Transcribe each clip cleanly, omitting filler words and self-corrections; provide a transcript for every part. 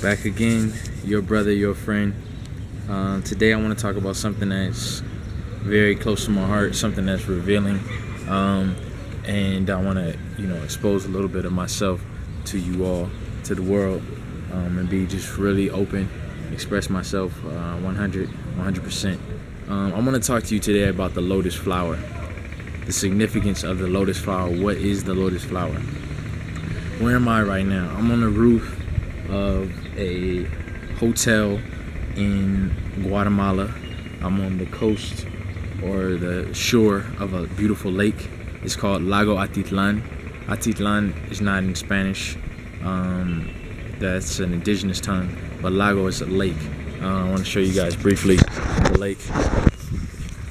Back again, your brother, your friend. Today I want to talk about something that's very close to my heart, something that's revealing, and I want to, expose a little bit of myself to you all, to the world, and be just really open, express myself 100%. I want to talk to you today about the lotus flower, the significance of the lotus flower. What is the lotus flower? Where am I right now? I'm on the roof of a hotel in Guatemala. I'm on the coast or the shore of a beautiful lake. It's called Lago Atitlan. Atitlan is not in Spanish. That's an indigenous tongue, but Lago is a lake. I want to show you guys briefly the lake.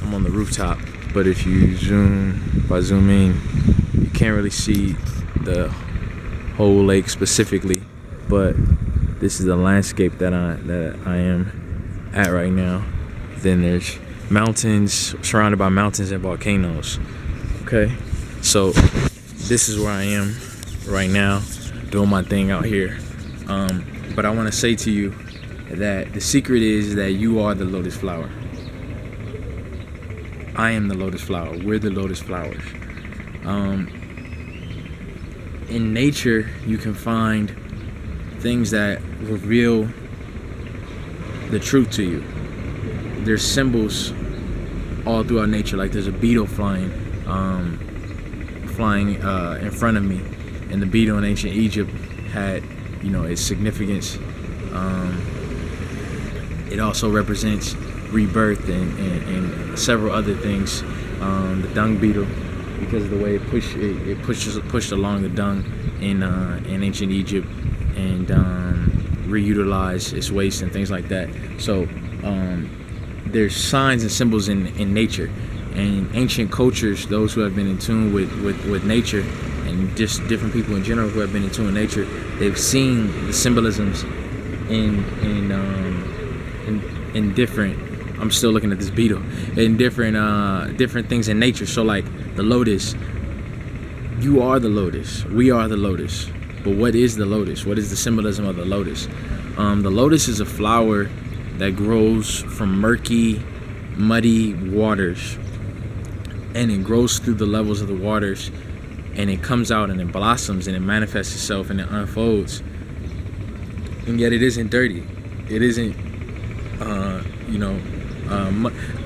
I'm on the rooftop, but if you zoom in, you can't really see the whole lake specifically, but this is the landscape that I am at right now. Then there's mountains, surrounded by mountains and volcanoes. Okay, so this is where I am right now, doing my thing out here. But I want to say to you that the secret is that you are the lotus flower. I am the lotus flower. We're the lotus flowers. In nature, you can find things that reveal the truth to you. There's symbols all throughout nature. Like there's a beetle flying in front of me, and the beetle in ancient Egypt had, its significance. It also represents rebirth and several other things. The dung beetle, because of the way it pushed along the dung in ancient Egypt and reutilize its waste and things like that. So there's signs and symbols in nature, and ancient cultures, those who have been in tune with nature, and just different people in general who have been in tune with nature, they've seen the symbolisms in different. I'm still looking at this beetle in different things in nature. So like the lotus, you are the lotus. We are the lotus. But what is the lotus? What is the symbolism of the lotus? The lotus is a flower that grows from murky, muddy waters, and it grows through the levels of the waters, and it comes out and it blossoms and it manifests itself and it unfolds. And yet it isn't dirty. It isn't,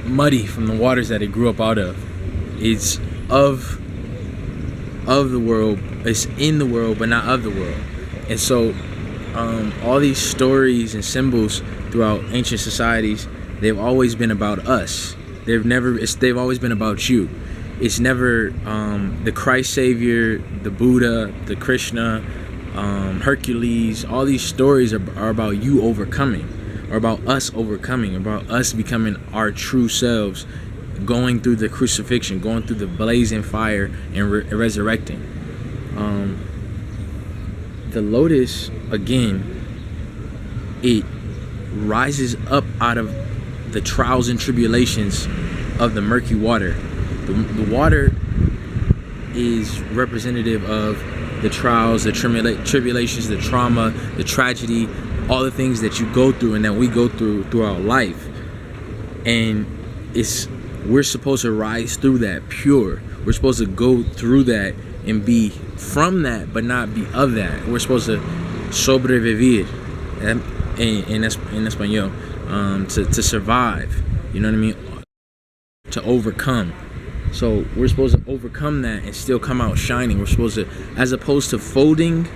muddy from the waters that it grew up out of. It's of the world. It's in the world, but not of the world. And so all these stories and symbols throughout ancient societies, they've always been about us. They've always been about you. It's never the Christ Savior, the Buddha, the Krishna, Hercules. All these stories are about you overcoming, or about us overcoming, about us becoming our true selves, going through the crucifixion, going through the blazing fire, and resurrecting. The lotus, again, it rises up out of the trials and tribulations of the murky water. The water is representative of the trials, the tribulations, the trauma, the tragedy, all the things that you go through and that we go throughout life. And we're supposed to rise through that pure. We're supposed to go through that and be from that, but not be of that. We're supposed to sobrevivir en español, to survive. You know what I mean? To overcome. So we're supposed to overcome that and still come out shining. We're supposed to, as opposed to folding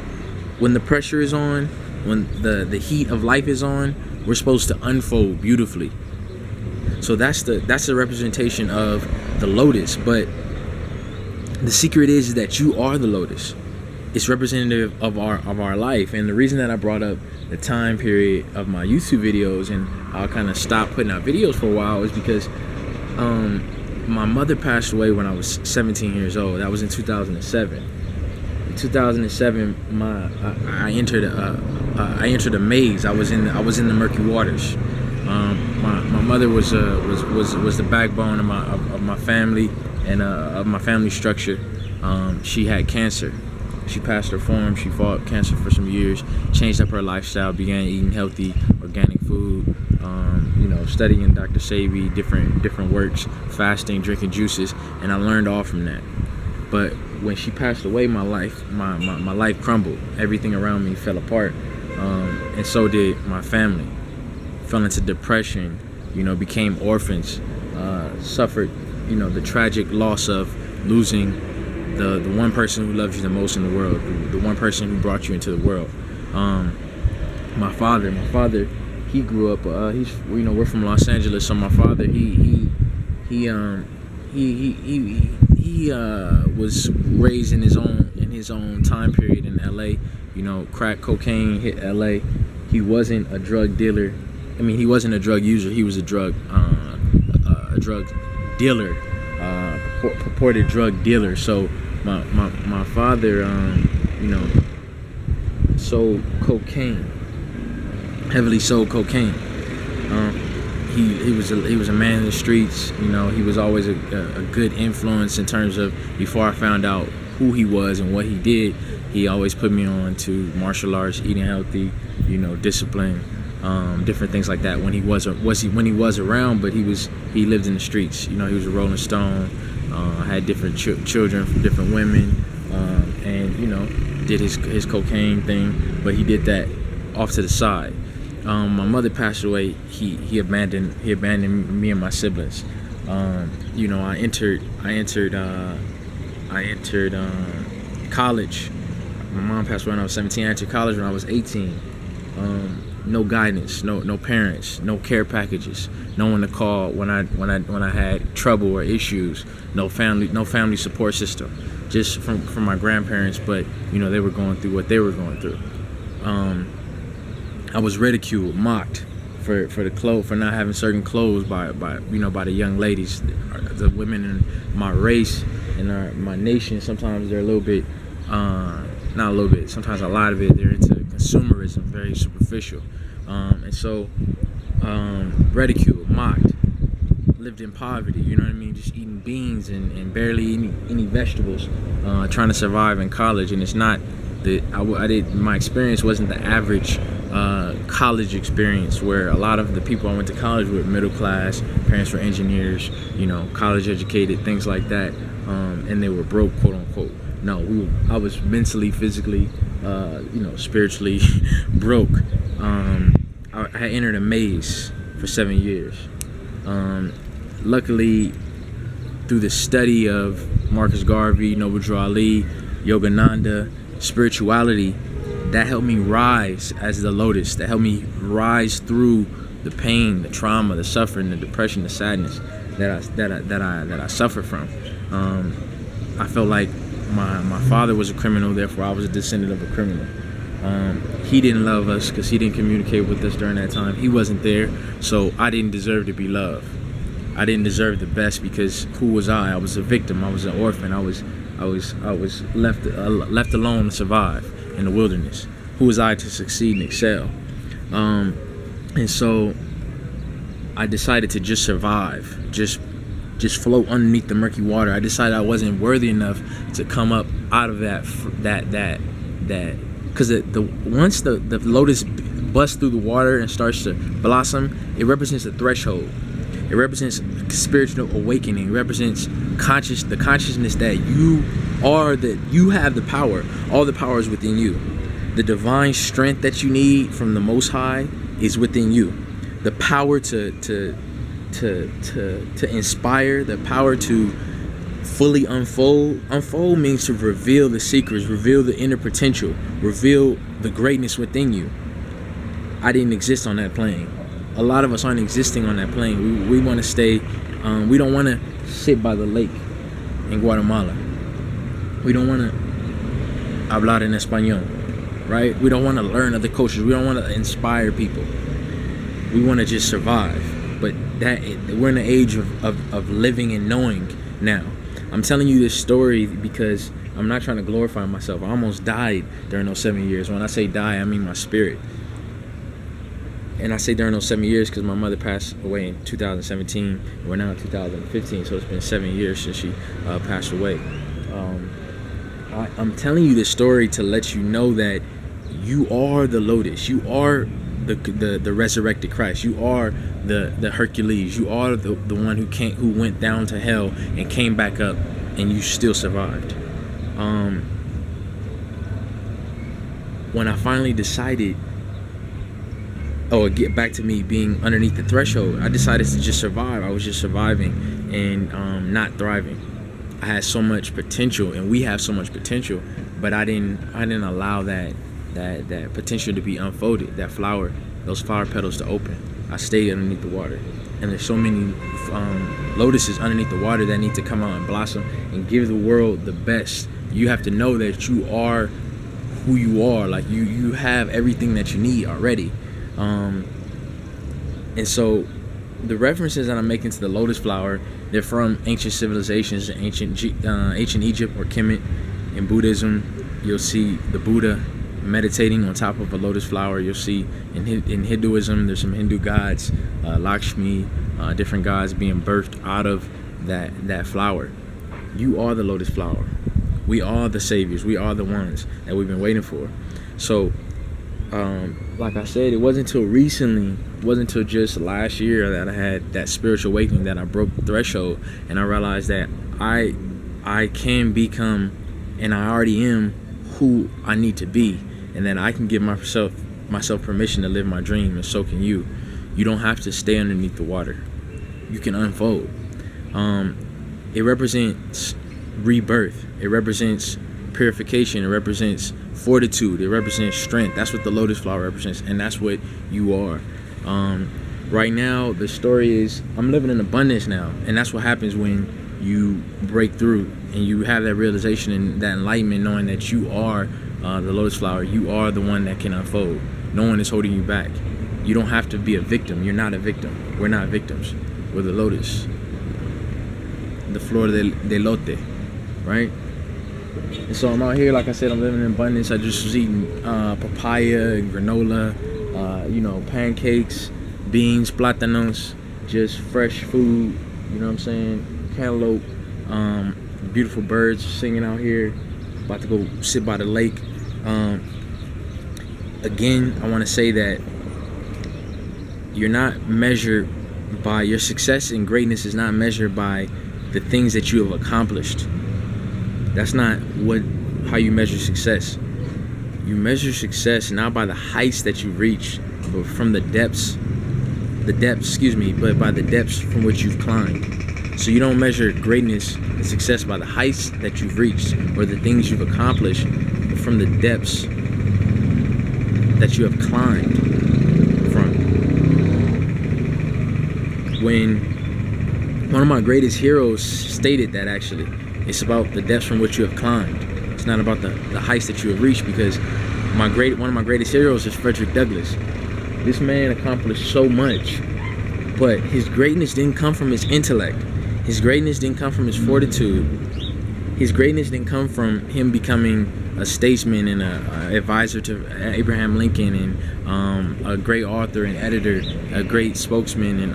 when the pressure is on, when the heat of life is on, we're supposed to unfold beautifully. So that's the representation of the lotus. But the secret is that you are the lotus. It's representative of our life. And the reason that I brought up the time period of my YouTube videos and I'll kind of stop putting out videos for a while is because my mother passed away when I was 17 years old. That was in 2007. In 2007, I entered a maze. I was in the murky waters. My mother was the backbone of my family and of my family structure. She had cancer, She passed her form. She fought cancer for some years, changed up her lifestyle, began eating healthy, organic food, studying Dr. Sebi, different works, fasting, drinking juices, and I learned all from that. But when she passed away, my life crumbled. Everything around me fell apart, and so did my family. Fell into depression, became orphans, suffered, the tragic loss of losing the one person who loves you the most in the world, the one person who brought you into the world. My father, he grew up. We're from Los Angeles, so my father, he was raised in his own time period in LA. Crack cocaine hit LA. He wasn't a drug dealer. I mean, he wasn't a drug user. He was a drug dealer, purported drug dealer. So my father, sold cocaine, heavily sold cocaine. He was a man in the streets. He was always a good influence in terms of, before I found out who he was and what he did, he always put me on to martial arts, eating healthy, discipline, different things like that. When he was around, but he lived in the streets. He was a Rolling Stone, had different children from different women, and did his cocaine thing, but he did that off to the side. My mother passed away. He abandoned me and my siblings. I entered college. My mom passed away when I was 17. I entered college when I was 18. No guidance, no parents, no care packages, no one to call when I had trouble or issues. No family support system. Just from my grandparents, but they were going through what they were going through. I was ridiculed, mocked for not having certain clothes by the young ladies, the women in my race and my nation. Sometimes they're a little bit, not a little bit. Sometimes a lot of it, they're into consumerism, very superficial, and so ridiculed, mocked. Lived in poverty, just eating beans and barely any vegetables, trying to survive in college. And it's not my experience wasn't the average college experience, where a lot of the people I went to college with, middle class, parents were engineers, college educated, things like that, and they were broke, quote unquote. No, I was mentally, physically, spiritually broke. I had entered a maze for 7 years. Luckily, through the study of Marcus Garvey, Noble Drew Ali, Yogananda, spirituality, that helped me rise as the Lotus. That helped me rise through the pain, the trauma, the suffering, the depression, the sadness that I suffered from. I felt like my father was a criminal, therefore I was a descendant of a criminal. He didn't love us because he didn't communicate with us during that time. He wasn't there, so I didn't deserve to be loved. I didn't deserve the best, because who was I? I was a victim. I was an orphan. I was left alone to survive in the wilderness. Who was I to succeed and excel? And so I decided to just survive, just float underneath the murky water. I decided I wasn't worthy enough to come up out of that because once the lotus busts through the water and starts to blossom, it represents a threshold. It represents spiritual awakening. It represents the consciousness that you have the power. All the power is within you. The divine strength that you need from the Most High is within you. The power to inspire, the power to fully unfold. Unfold means to reveal the secrets, reveal the inner potential, reveal the greatness within you. I didn't exist on that plane. A lot of us aren't existing on that plane. We want to stay, we don't want to sit by the lake in Guatemala. We don't want to hablar en español, right? We don't want to learn other cultures. We don't want to inspire people. We want to just survive. But we're in the age of living and knowing now. I'm telling you this story because I'm not trying to glorify myself. I almost died during those 7 years. When I say die, I mean my spirit. And I say during those 7 years because my mother passed away in 2017. We're now in 2015, so it's been 7 years since she passed away. I'm telling you this story to let you know that you are the Lotus. You are the resurrected Christ. You are the Hercules. You are the one who went down to hell and came back up, and you still survived. When I finally decided, get back to me being underneath the threshold, I decided to just survive. I was just surviving and not thriving. I had so much potential, and we have so much potential, but I didn't allow that potential to be unfolded. Those flower petals to open. I stayed underneath the water, and there's so many lotuses underneath the water that need to come out and blossom and give the world the best. You have to know that you are who you are. Like you have everything that you need already. And so the references that I'm making to the lotus flower, they're from ancient civilizations, ancient Egypt or Kemet. In Buddhism, you'll see the Buddha meditating on top of a lotus flower. You'll see in Hinduism, there's some Hindu gods, Lakshmi, different gods being birthed out of that flower. You are the lotus flower. We are the saviors. We are the ones that we've been waiting for. So, like I said, it wasn't until recently, it wasn't until just last year that I had that spiritual awakening, that I broke the threshold, and I realized that I can become, and I already am, who I need to be, and that I can give myself permission to live my dream, and so can you. You don't have to stay underneath the water. You can unfold. It represents rebirth. It represents purification. It represents fortitude. It represents strength. That's what the lotus flower represents, and that's what you are. Right now, the story is I'm living in abundance now, and that's what happens when you break through and you have that realization and that enlightenment, knowing that you are the lotus flower. You are the one that can unfold. No one is holding you back. You don't have to be a victim. You're not a victim. We're not victims. We're the lotus, the flor de lote, right? And so I'm out here, like I said, I'm living in abundance. I just was eating papaya, granola, pancakes, beans, plátanos, just fresh food, you know what I'm saying? Cantaloupe, beautiful birds singing out here. About to go sit by the lake. Again, I want to say that you're not measured by your success, and greatness is not measured by the things that you have accomplished. That's not how you measure success. You measure success not by the heights that you reach, but from the depths, but by the depths from which you've climbed. So you don't measure greatness and success by the heights that you've reached or the things you've accomplished, but from the depths that you have climbed from. When one of my greatest heroes stated that, actually, it's about the depths from which you have climbed. It's not about the heights that you have reached, because one of my greatest heroes is Frederick Douglass. This man accomplished so much, but his greatness didn't come from his intellect. His greatness didn't come from his fortitude. His greatness didn't come from him becoming a statesman and an advisor to Abraham Lincoln, and a great author and editor, a great spokesman and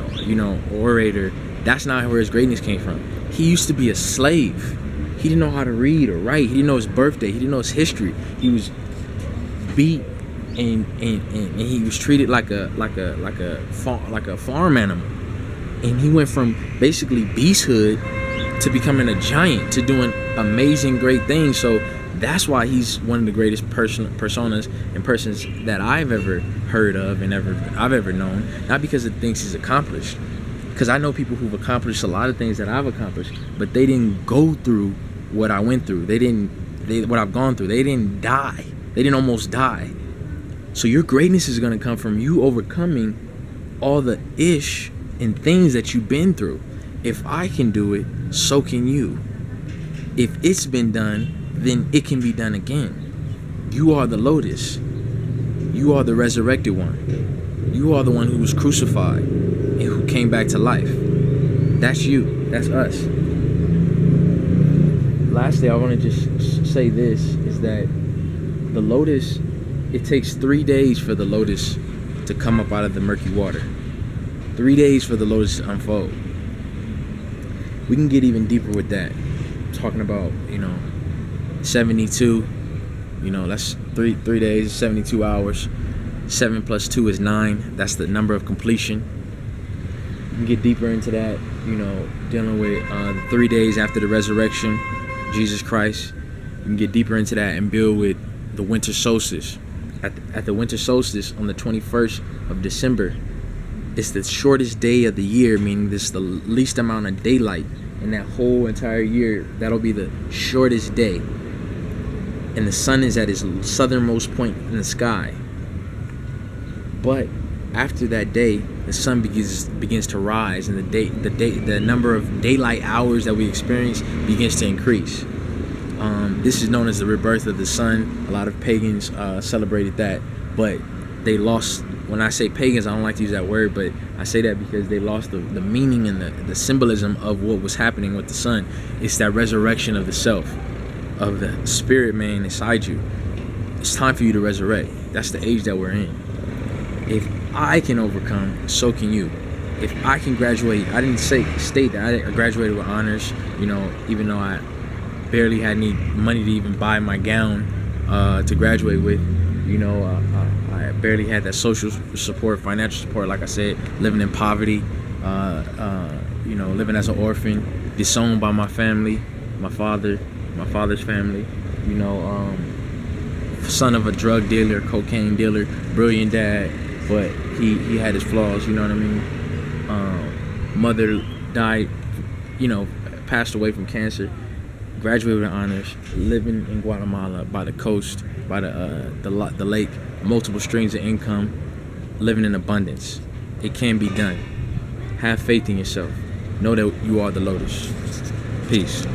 orator. That's not where his greatness came from. He used to be a slave. He didn't know how to read or write. He didn't know his birthday. He didn't know his history. He was beat and he was treated like a farm animal. And he went from basically beasthood to becoming a giant, to doing amazing, great things. So that's why he's one of the greatest personas and persons that I've ever heard of and I've ever known. Not because of the things he's accomplished, because I know people who've accomplished a lot of things that I've accomplished, but they didn't go through what I went through. What I've gone through. They didn't die. They didn't almost die. So your greatness is going to come from you overcoming all the ish and things that you've been through. If I can do it, so can you. If it's been done, then it can be done again. You are the lotus. You are the resurrected one. You are the one who was crucified and who came back to life. That's you. That's us. Lastly, I want to just say this, is that the lotus, it takes 3 days for the lotus to come up out of the murky water. 3 days for the lotus to unfold. We can get even deeper with that. Talking about, 72. You know, that's three days, 72 hours. 7 plus 2 is 9. That's the number of completion. You can get deeper into that, you know, dealing with the 3 days after the resurrection, Jesus Christ. You can get deeper into that and build with the winter solstice. At the winter solstice on the 21st of December, it's the shortest day of the year, meaning this is the least amount of daylight in that whole entire year. That'll be the shortest day. And the sun is at its southernmost point in the sky. But after that day, the sun begins to rise, and the number of daylight hours that we experience begins to increase. This is known as the rebirth of the sun. A lot of pagans celebrated that, but they lost. When I say pagans, I don't like to use that word, but I say that because they lost the meaning and the symbolism of what was happening with the sun. It's that resurrection of the self, of the spirit man inside you. It's time for you to resurrect. That's the age that we're in. If I can overcome, so can you. If I can graduate, I didn't state that I graduated with honors, you know, even though I barely had any money to even buy my gown to graduate with. You know, I barely had that social support, financial support, like I said, living in poverty, you know, living as an orphan, disowned by my family, my father's family, you know, son of a drug dealer, cocaine dealer, brilliant dad, but he had his flaws, you know what I mean? Mother died, you know, passed away from cancer. Graduated with honors, living in Guatemala by the coast, by the lake, multiple streams of income, living in abundance. It can be done. Have faith in yourself. Know that you are the Lotus. Peace.